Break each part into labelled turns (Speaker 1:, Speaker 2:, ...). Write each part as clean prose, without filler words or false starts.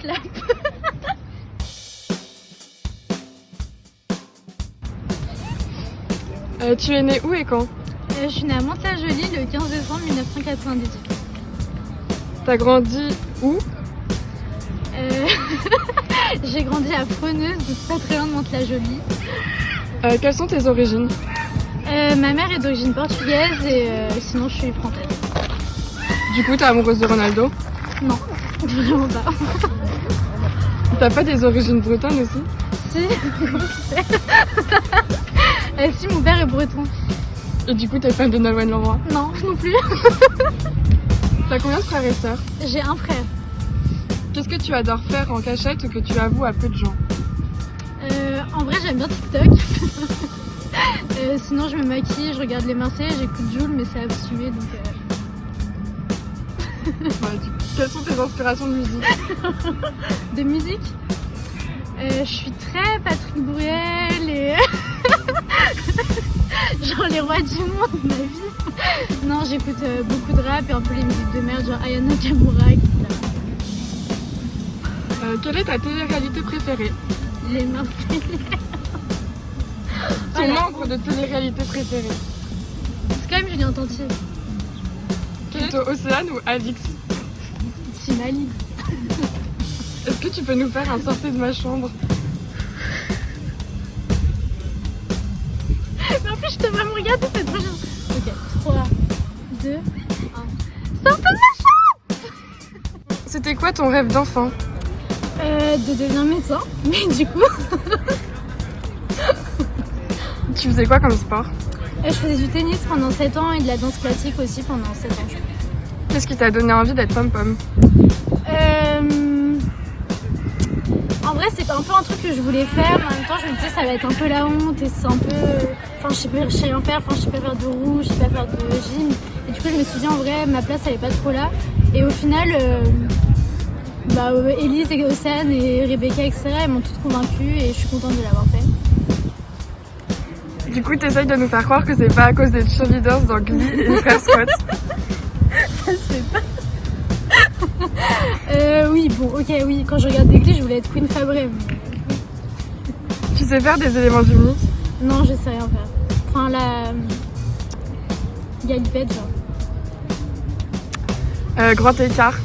Speaker 1: Clap.
Speaker 2: Tu es née où et quand?
Speaker 1: Je suis née à Mantes-la-Jolie le 15 décembre 1998.
Speaker 2: T'as grandi où?
Speaker 1: J'ai grandi à Freneuse, donc pas très loin de Mantes-la-Jolie.
Speaker 2: Quelles sont tes origines?
Speaker 1: Ma mère est d'origine portugaise et sinon je suis française.
Speaker 2: Du coup, t'es amoureuse de Ronaldo?
Speaker 1: Non, vraiment pas.
Speaker 2: T'as pas des origines bretonnes aussi?
Speaker 1: Si, comment tu sais? Si, mon père est breton.
Speaker 2: Et du coup, t'es fan de Nolwenn Leroy?
Speaker 1: Non, non plus.
Speaker 2: T'as combien de frères et sœurs?
Speaker 1: J'ai un frère.
Speaker 2: Qu'est-ce que tu adores faire en cachette ou que tu avoues à peu de gens?
Speaker 1: En vrai, j'aime bien TikTok. Sinon, je me maquille, je regarde les Marseillais, j'écoute Jul, mais c'est assumé donc.
Speaker 2: Quelles sont tes inspirations de musique?
Speaker 1: De musique, je suis très Patrick Bruel et genre les rois du monde de ma vie. Non, j'écoute beaucoup de rap et un peu les musiques de merde, genre Aya Nakamura, etc.
Speaker 2: Quelle est ta télé-réalité préférée?
Speaker 1: Les Marseillais.
Speaker 2: Ton
Speaker 1: Voilà.
Speaker 2: membre de télé-réalité préféré?
Speaker 1: C'est quand même Julien Tantier.
Speaker 2: Plutôt Océane ou Alix?
Speaker 1: Team Alix.
Speaker 2: Est-ce que tu peux nous faire un sortez de ma chambre?
Speaker 1: Mais en plus, je te vois me regarder, c'est trop bien. Ok, 3, 2, 1. Sortez de ma chambre.
Speaker 2: C'était quoi ton rêve d'enfant?
Speaker 1: De devenir médecin, mais du coup,
Speaker 2: Tu faisais quoi comme sport?
Speaker 1: je faisais du tennis pendant 7 ans et de la danse classique aussi pendant 7 ans.
Speaker 2: Qu'est-ce qui t'a donné envie d'être pom-pom?
Speaker 1: En vrai, c'est un peu un truc que je voulais faire, mais en même temps, je me disais ça va être un peu la honte et c'est un peu. Enfin, je sais rien faire, je sais pas faire de roue, je sais pas faire de gym. Et du coup, je me suis dit en vrai, ma place elle est pas trop là. Et au final, Elise et Océane et Rebecca, etc., elles m'ont toutes convaincue et je suis contente de l'avoir fait.
Speaker 2: Du coup, t'essayes de nous faire croire que c'est pas à cause des cheerleaders dans Glee et les frères Scott.
Speaker 1: Ça se fait pas. Oui, bon, ok, oui. Quand je regarde des clips, je voulais être Queen Fabré. Mais...
Speaker 2: Tu sais faire des éléments gymniques?
Speaker 1: Non, je sais rien faire. Enfin, la galipette, genre.
Speaker 2: Grand écart.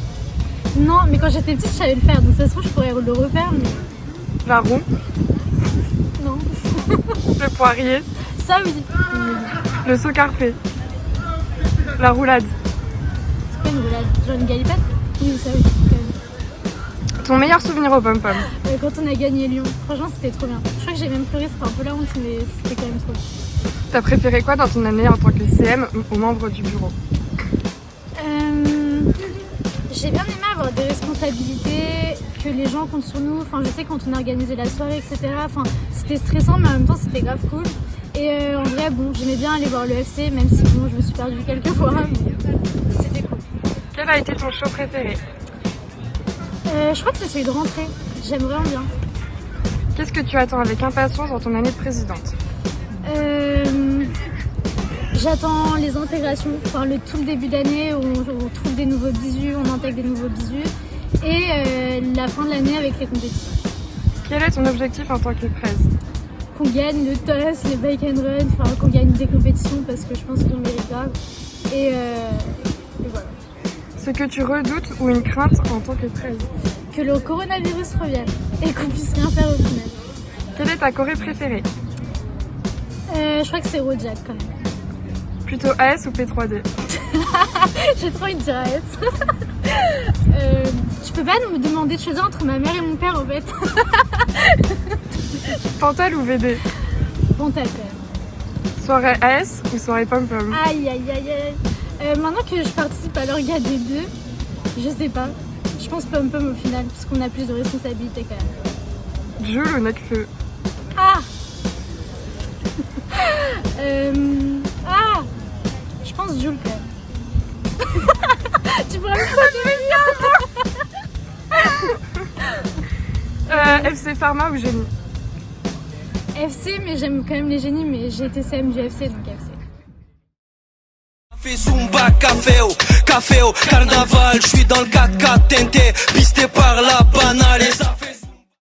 Speaker 1: Non, mais quand j'étais petite, je savais le faire. Donc ça se trouve, je pourrais le refaire, mais
Speaker 2: La roue.
Speaker 1: non.
Speaker 2: Le poirier.
Speaker 1: Ça, oui.
Speaker 2: Le saut carpé. La roulade.
Speaker 1: C'est quoi une roulade? Genre une galipette? Oui, ça, oui. Quand même.
Speaker 2: Ton meilleur souvenir au pom-pom?
Speaker 1: Quand on a gagné Lyon, franchement, c'était trop bien. Je crois que j'ai même pleuré, c'était un peu la honte, mais c'était quand même trop bien.
Speaker 2: T'as préféré quoi dans ton année en tant que CM ou membre du bureau?
Speaker 1: J'ai bien aimé avoir des responsabilités, que les gens comptent sur nous. Enfin, je sais quand on a organisé la soirée, etc. Enfin, c'était stressant, mais en même temps, c'était grave cool. Et en vrai, bon, j'aimais bien aller voir le FC, même si bon, je me suis perdue quelques fois, mais c'était cool.
Speaker 2: Quel a été ton show préféré?
Speaker 1: Je crois que c'est celui de rentrée. J'aime vraiment bien.
Speaker 2: Qu'est-ce que tu attends avec impatience dans ton année de présidente?
Speaker 1: J'attends les intégrations, enfin tout le début d'année où on trouve des nouveaux bisous, on intègre des nouveaux bisous et la fin de l'année avec les compétitions.
Speaker 2: Quel est ton objectif en tant que presse?
Speaker 1: Qu'on gagne le toss, les bike and run, enfin qu'on gagne des compétitions parce que je pense qu'on mérite grave. Et voilà.
Speaker 2: Ce que tu redoutes ou une crainte en tant que presse?
Speaker 1: Que le coronavirus revienne et qu'on puisse rien faire au final.
Speaker 2: Quelle est ta Corée préférée?
Speaker 1: Je crois que c'est Rojak quand même.
Speaker 2: Plutôt AS ou P3D?
Speaker 1: J'ai trop envie de dire AS. Tu peux pas nous demander de choisir entre ma mère et mon père en fait.
Speaker 2: Pantal ou VD?
Speaker 1: Pantal quand même.
Speaker 2: Soirée AS ou soirée pom-pom?
Speaker 1: Aïe aïe aïe aïe. Maintenant que je participe à l'orga des deux, je sais pas. Je pense pom-pom au final, parce qu'on a plus de responsabilités quand même.
Speaker 2: Jules ou Necfeu?
Speaker 1: Ah Ah Je pense Jules quand même. Tu pourrais me faire
Speaker 2: FC Pharma ou Génie?
Speaker 1: FC, mais j'aime quand même les génies, mais j'ai été CM du FC, donc FC.
Speaker 3: Zumba, café, carnaval, je suis dans le 4x4 TNT.